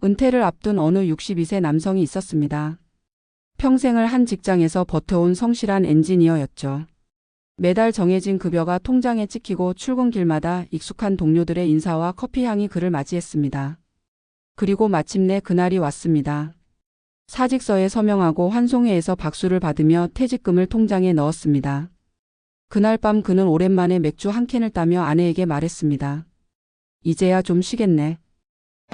은퇴를 앞둔 어느 62세 남성이 있었습니다. 평생을 한 직장에서 버텨온 성실한 엔지니어였죠. 매달 정해진 급여가 통장에 찍히고 출근길마다 익숙한 동료들의 인사와 커피 향이 그를 맞이했습니다. 그리고 마침내 그날이 왔습니다. 사직서에 서명하고 환송회에서 박수를 받으며 퇴직금을 통장에 넣었습니다. 그날 밤 그는 오랜만에 맥주 한 캔을 따며 아내에게 말했습니다. 이제야 좀 쉬겠네.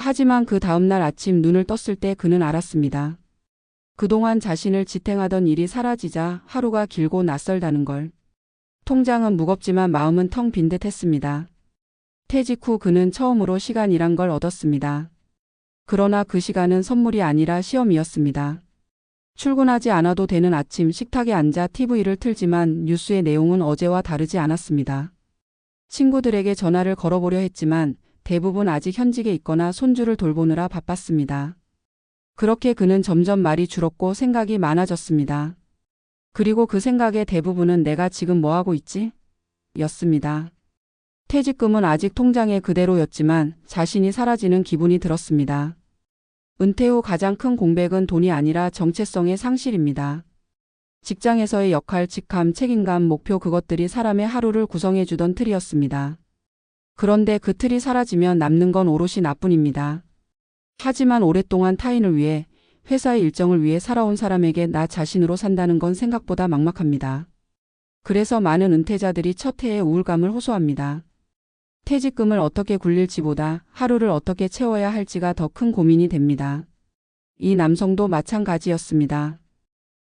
하지만 그 다음날 아침 눈을 떴을 때 그는 알았습니다. 그동안 자신을 지탱하던 일이 사라지자 하루가 길고 낯설다는 걸. 통장은 무겁지만 마음은 텅 빈 듯 했습니다. 퇴직 후 그는 처음으로 시간이란 걸 얻었습니다. 그러나 그 시간은 선물이 아니라 시험이었습니다. 출근하지 않아도 되는 아침 식탁에 앉아 TV를 틀지만 뉴스의 내용은 어제와 다르지 않았습니다. 친구들에게 전화를 걸어보려 했지만 대부분 아직 현직에 있거나 손주를 돌보느라 바빴습니다. 그렇게 그는 점점 말이 줄었고 생각이 많아졌습니다. 그리고 그 생각의 대부분은 내가 지금 뭐하고 있지? 였습니다. 퇴직금은 아직 통장에 그대로였지만 자신이 사라지는 기분이 들었습니다. 은퇴 후 가장 큰 공백은 돈이 아니라 정체성의 상실입니다. 직장에서의 역할, 직함, 책임감, 목표 그것들이 사람의 하루를 구성해주던 틀이었습니다. 그런데 그 틀이 사라지면 남는 건 오롯이 나뿐입니다. 하지만 오랫동안 타인을 위해, 회사의 일정을 위해 살아온 사람에게 나 자신으로 산다는 건 생각보다 막막합니다. 그래서 많은 은퇴자들이 첫 해에 우울감을 호소합니다. 퇴직금을 어떻게 굴릴지보다 하루를 어떻게 채워야 할지가 더 큰 고민이 됩니다. 이 남성도 마찬가지였습니다.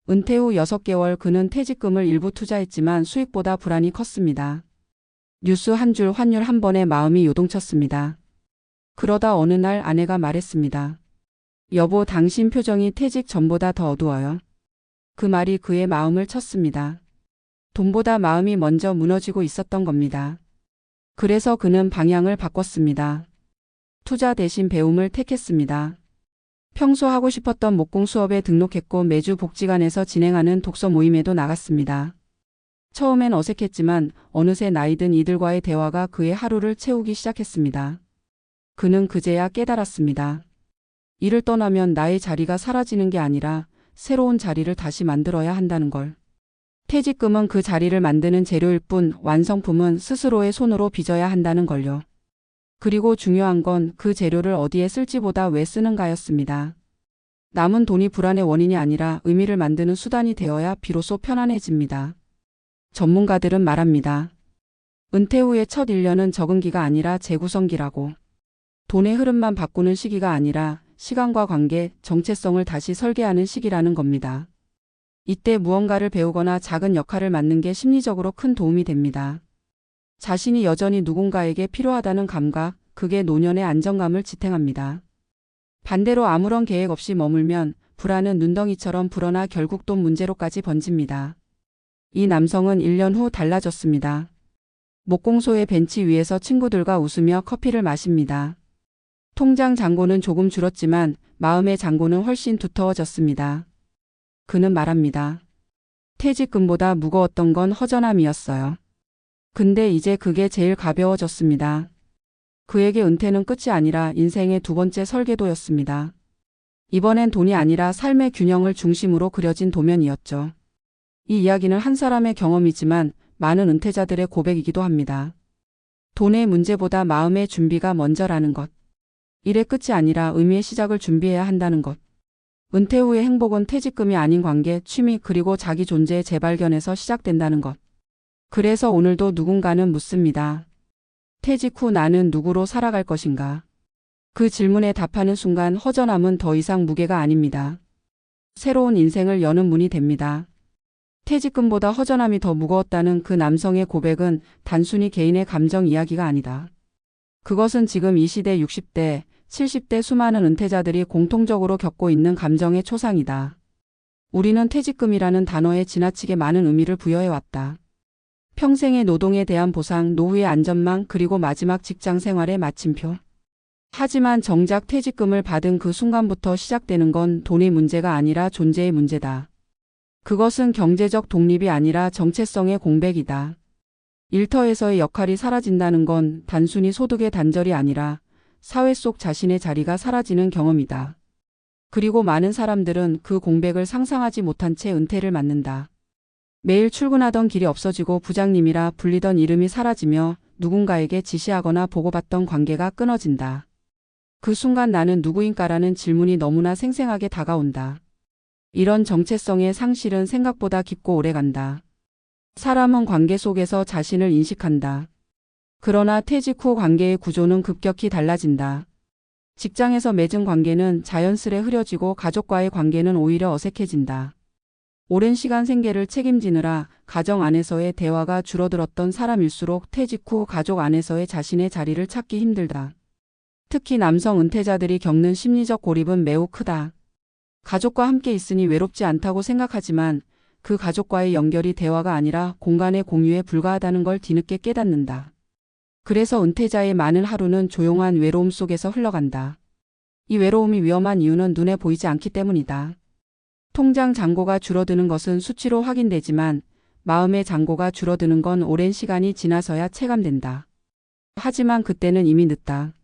은퇴 후 6개월 그는 퇴직금을 일부 투자했지만 수익보다 불안이 컸습니다. 뉴스 한 줄 환율 한 번에 마음이 요동쳤습니다. 그러다 어느 날 아내가 말했습니다. 여보, 당신 표정이 퇴직 전보다 더 어두워요. 그 말이 그의 마음을 쳤습니다. 돈보다 마음이 먼저 무너지고 있었던 겁니다. 그래서 그는 방향을 바꿨습니다. 투자 대신 배움을 택했습니다. 평소 하고 싶었던 목공 수업에 등록했고 매주 복지관에서 진행하는 독서 모임에도 나갔습니다. 처음엔 어색했지만 어느새 나이 든 이들과의 대화가 그의 하루를 채우기 시작했습니다. 그는 그제야 깨달았습니다. 이를 떠나면 나의 자리가 사라지는 게 아니라 새로운 자리를 다시 만들어야 한다는 걸. 퇴직금은 그 자리를 만드는 재료일 뿐 완성품은 스스로의 손으로 빚어야 한다는 걸요. 그리고 중요한 건 그 재료를 어디에 쓸지보다 왜 쓰는가였습니다. 남은 돈이 불안의 원인이 아니라 의미를 만드는 수단이 되어야 비로소 편안해집니다. 전문가들은 말합니다. 은퇴 후의 첫 1년은 적응기가 아니라 재구성기라고. 돈의 흐름만 바꾸는 시기가 아니라 시간과 관계, 정체성을 다시 설계하는 시기라는 겁니다. 이때 무언가를 배우거나 작은 역할을 맡는 게 심리적으로 큰 도움이 됩니다. 자신이 여전히 누군가에게 필요하다는 감각, 그게 노년의 안정감을 지탱합니다. 반대로 아무런 계획 없이 머물면 불안은 눈덩이처럼 불어나 결국 돈 문제로까지 번집니다. 이 남성은 1년 후 달라졌습니다. 목공소의 벤치 위에서 친구들과 웃으며 커피를 마십니다. 통장 잔고는 조금 줄었지만 마음의 잔고는 훨씬 두터워졌습니다. 그는 말합니다. 퇴직금보다 무거웠던 건 허전함이었어요. 근데 이제 그게 제일 가벼워졌습니다. 그에게 은퇴는 끝이 아니라 인생의 두 번째 설계도였습니다. 이번엔 돈이 아니라 삶의 균형을 중심으로 그려진 도면이었죠. 이 이야기는 한 사람의 경험이지만 많은 은퇴자들의 고백이기도 합니다. 돈의 문제보다 마음의 준비가 먼저라는 것. 일의 끝이 아니라 의미의 시작을 준비해야 한다는 것. 은퇴 후의 행복은 퇴직금이 아닌 관계, 취미 그리고 자기 존재의 재발견에서 시작된다는 것. 그래서 오늘도 누군가는 묻습니다. 퇴직 후 나는 누구로 살아갈 것인가? 그 질문에 답하는 순간 허전함은 더 이상 무게가 아닙니다. 새로운 인생을 여는 문이 됩니다. 퇴직금보다 허전함이 더 무거웠다는 그 남성의 고백은 단순히 개인의 감정 이야기가 아니다. 그것은 지금 이 시대 60대, 70대 수많은 은퇴자들이 공통적으로 겪고 있는 감정의 초상이다. 우리는 퇴직금이라는 단어에 지나치게 많은 의미를 부여해왔다. 평생의 노동에 대한 보상, 노후의 안전망, 그리고 마지막 직장 생활의 마침표. 하지만 정작 퇴직금을 받은 그 순간부터 시작되는 건 돈의 문제가 아니라 존재의 문제다. 그것은 경제적 독립이 아니라 정체성의 공백이다. 일터에서의 역할이 사라진다는 건 단순히 소득의 단절이 아니라 사회 속 자신의 자리가 사라지는 경험이다. 그리고 많은 사람들은 그 공백을 상상하지 못한 채 은퇴를 맞는다. 매일 출근하던 길이 없어지고 부장님이라 불리던 이름이 사라지며 누군가에게 지시하거나 보고받던 관계가 끊어진다. 그 순간 나는 누구인가라는 질문이 너무나 생생하게 다가온다. 이런 정체성의 상실은 생각보다 깊고 오래간다. 사람은 관계 속에서 자신을 인식한다. 그러나 퇴직 후 관계의 구조는 급격히 달라진다. 직장에서 맺은 관계는 자연스레 흐려지고 가족과의 관계는 오히려 어색해진다. 오랜 시간 생계를 책임지느라 가정 안에서의 대화가 줄어들었던 사람일수록 퇴직 후 가족 안에서의 자신의 자리를 찾기 힘들다. 특히 남성 은퇴자들이 겪는 심리적 고립은 매우 크다. 가족과 함께 있으니 외롭지 않다고 생각하지만 그 가족과의 연결이 대화가 아니라 공간의 공유에 불과하다는 걸 뒤늦게 깨닫는다. 그래서 은퇴자의 많은 하루는 조용한 외로움 속에서 흘러간다. 이 외로움이 위험한 이유는 눈에 보이지 않기 때문이다. 통장 잔고가 줄어드는 것은 수치로 확인되지만 마음의 잔고가 줄어드는 건 오랜 시간이 지나서야 체감된다. 하지만 그때는 이미 늦다.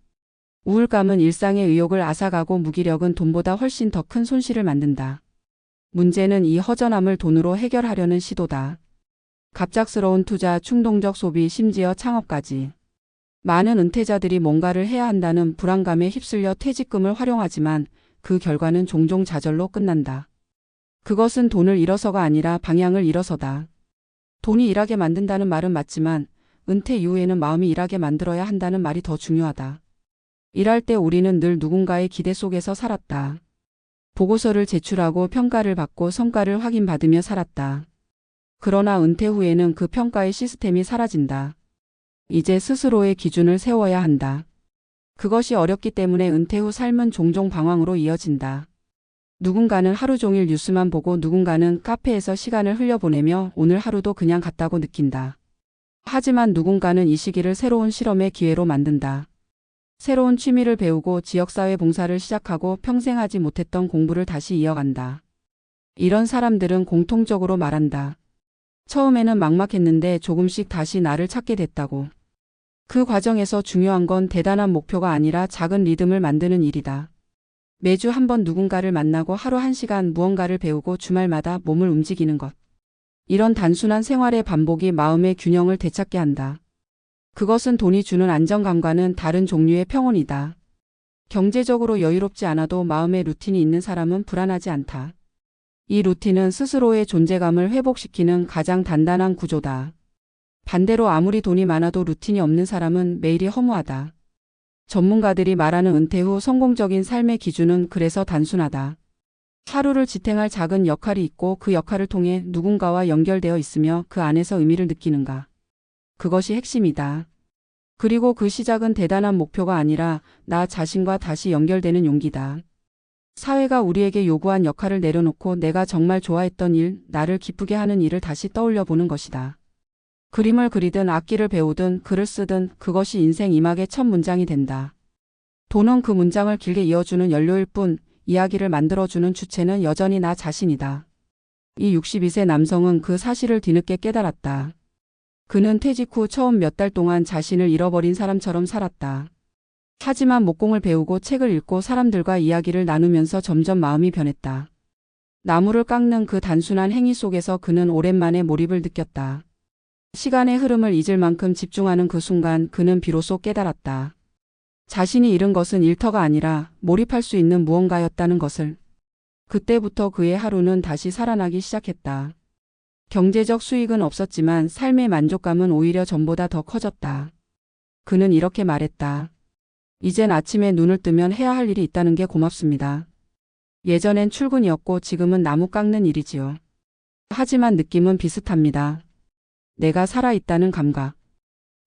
우울감은 일상의 의욕을 앗아가고 무기력은 돈보다 훨씬 더 큰 손실을 만든다. 문제는 이 허전함을 돈으로 해결하려는 시도다. 갑작스러운 투자, 충동적 소비, 심지어 창업까지. 많은 은퇴자들이 뭔가를 해야 한다는 불안감에 휩쓸려 퇴직금을 활용하지만 그 결과는 종종 좌절로 끝난다. 그것은 돈을 잃어서가 아니라 방향을 잃어서다. 돈이 일하게 만든다는 말은 맞지만 은퇴 이후에는 마음이 일하게 만들어야 한다는 말이 더 중요하다. 일할 때 우리는 늘 누군가의 기대 속에서 살았다. 보고서를 제출하고 평가를 받고 성과를 확인받으며 살았다. 그러나 은퇴 후에는 그 평가의 시스템이 사라진다. 이제 스스로의 기준을 세워야 한다. 그것이 어렵기 때문에 은퇴 후 삶은 종종 방황으로 이어진다. 누군가는 하루 종일 뉴스만 보고 누군가는 카페에서 시간을 흘려보내며 오늘 하루도 그냥 갔다고 느낀다. 하지만 누군가는 이 시기를 새로운 실험의 기회로 만든다. 새로운 취미를 배우고 지역사회 봉사를 시작하고 평생 하지 못했던 공부를 다시 이어간다. 이런 사람들은 공통적으로 말한다. 처음에는 막막했는데 조금씩 다시 나를 찾게 됐다고. 그 과정에서 중요한 건 대단한 목표가 아니라 작은 리듬을 만드는 일이다. 매주 한 번 누군가를 만나고 하루 1시간 무언가를 배우고 주말마다 몸을 움직이는 것. 이런 단순한 생활의 반복이 마음의 균형을 되찾게 한다. 그것은 돈이 주는 안정감과는 다른 종류의 평온이다. 경제적으로 여유롭지 않아도 마음의 루틴이 있는 사람은 불안하지 않다. 이 루틴은 스스로의 존재감을 회복시키는 가장 단단한 구조다. 반대로 아무리 돈이 많아도 루틴이 없는 사람은 매일이 허무하다. 전문가들이 말하는 은퇴 후 성공적인 삶의 기준은 그래서 단순하다. 하루를 지탱할 작은 역할이 있고 그 역할을 통해 누군가와 연결되어 있으며 그 안에서 의미를 느끼는가. 그것이 핵심이다. 그리고 그 시작은 대단한 목표가 아니라 나 자신과 다시 연결되는 용기다. 사회가 우리에게 요구한 역할을 내려놓고 내가 정말 좋아했던 일, 나를 기쁘게 하는 일을 다시 떠올려 보는 것이다. 그림을 그리든 악기를 배우든 글을 쓰든 그것이 인생 이막의 첫 문장이 된다. 돈은 그 문장을 길게 이어주는 연료일 뿐 이야기를 만들어주는 주체는 여전히 나 자신이다. 이 62세 남성은 그 사실을 뒤늦게 깨달았다. 그는 퇴직 후 처음 몇 달 동안 자신을 잃어버린 사람처럼 살았다. 하지만 목공을 배우고 책을 읽고 사람들과 이야기를 나누면서 점점 마음이 변했다. 나무를 깎는 그 단순한 행위 속에서 그는 오랜만에 몰입을 느꼈다. 시간의 흐름을 잊을 만큼 집중하는 그 순간 그는 비로소 깨달았다. 자신이 잃은 것은 일터가 아니라 몰입할 수 있는 무언가였다는 것을. 그때부터 그의 하루는 다시 살아나기 시작했다. 경제적 수익은 없었지만 삶의 만족감은 오히려 전보다 더 커졌다. 그는 이렇게 말했다. 이젠 아침에 눈을 뜨면 해야 할 일이 있다는 게 고맙습니다. 예전엔 출근이었고 지금은 나무 깎는 일이지요. 하지만 느낌은 비슷합니다. 내가 살아있다는 감각.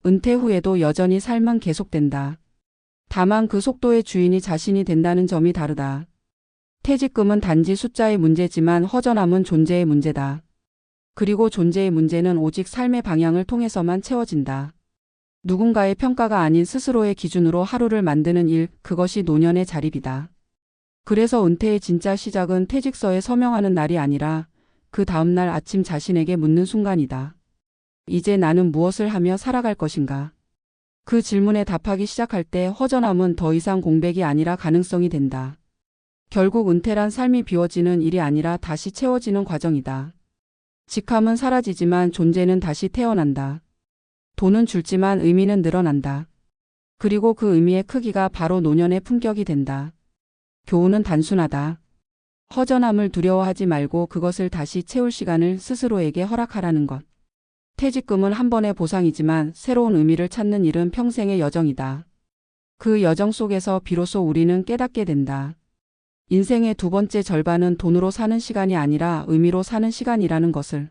은퇴 후에도 여전히 삶은 계속된다. 다만 그 속도의 주인이 자신이 된다는 점이 다르다. 퇴직금은 단지 숫자의 문제지만 허전함은 존재의 문제다. 그리고 존재의 문제는 오직 삶의 방향을 통해서만 채워진다. 누군가의 평가가 아닌 스스로의 기준으로 하루를 만드는 일, 그것이 노년의 자립이다. 그래서 은퇴의 진짜 시작은 퇴직서에 서명하는 날이 아니라 그 다음날 아침 자신에게 묻는 순간이다. 이제 나는 무엇을 하며 살아갈 것인가? 그 질문에 답하기 시작할 때 허전함은 더 이상 공백이 아니라 가능성이 된다. 결국 은퇴란 삶이 비워지는 일이 아니라 다시 채워지는 과정이다. 직함은 사라지지만 존재는 다시 태어난다. 돈은 줄지만 의미는 늘어난다. 그리고 그 의미의 크기가 바로 노년의 품격이 된다. 교훈은 단순하다. 허전함을 두려워하지 말고 그것을 다시 채울 시간을 스스로에게 허락하라는 것. 퇴직금은 한 번의 보상이지만 새로운 의미를 찾는 일은 평생의 여정이다. 그 여정 속에서 비로소 우리는 깨닫게 된다. 인생의 두 번째 절반은 돈으로 사는 시간이 아니라 의미로 사는 시간이라는 것을.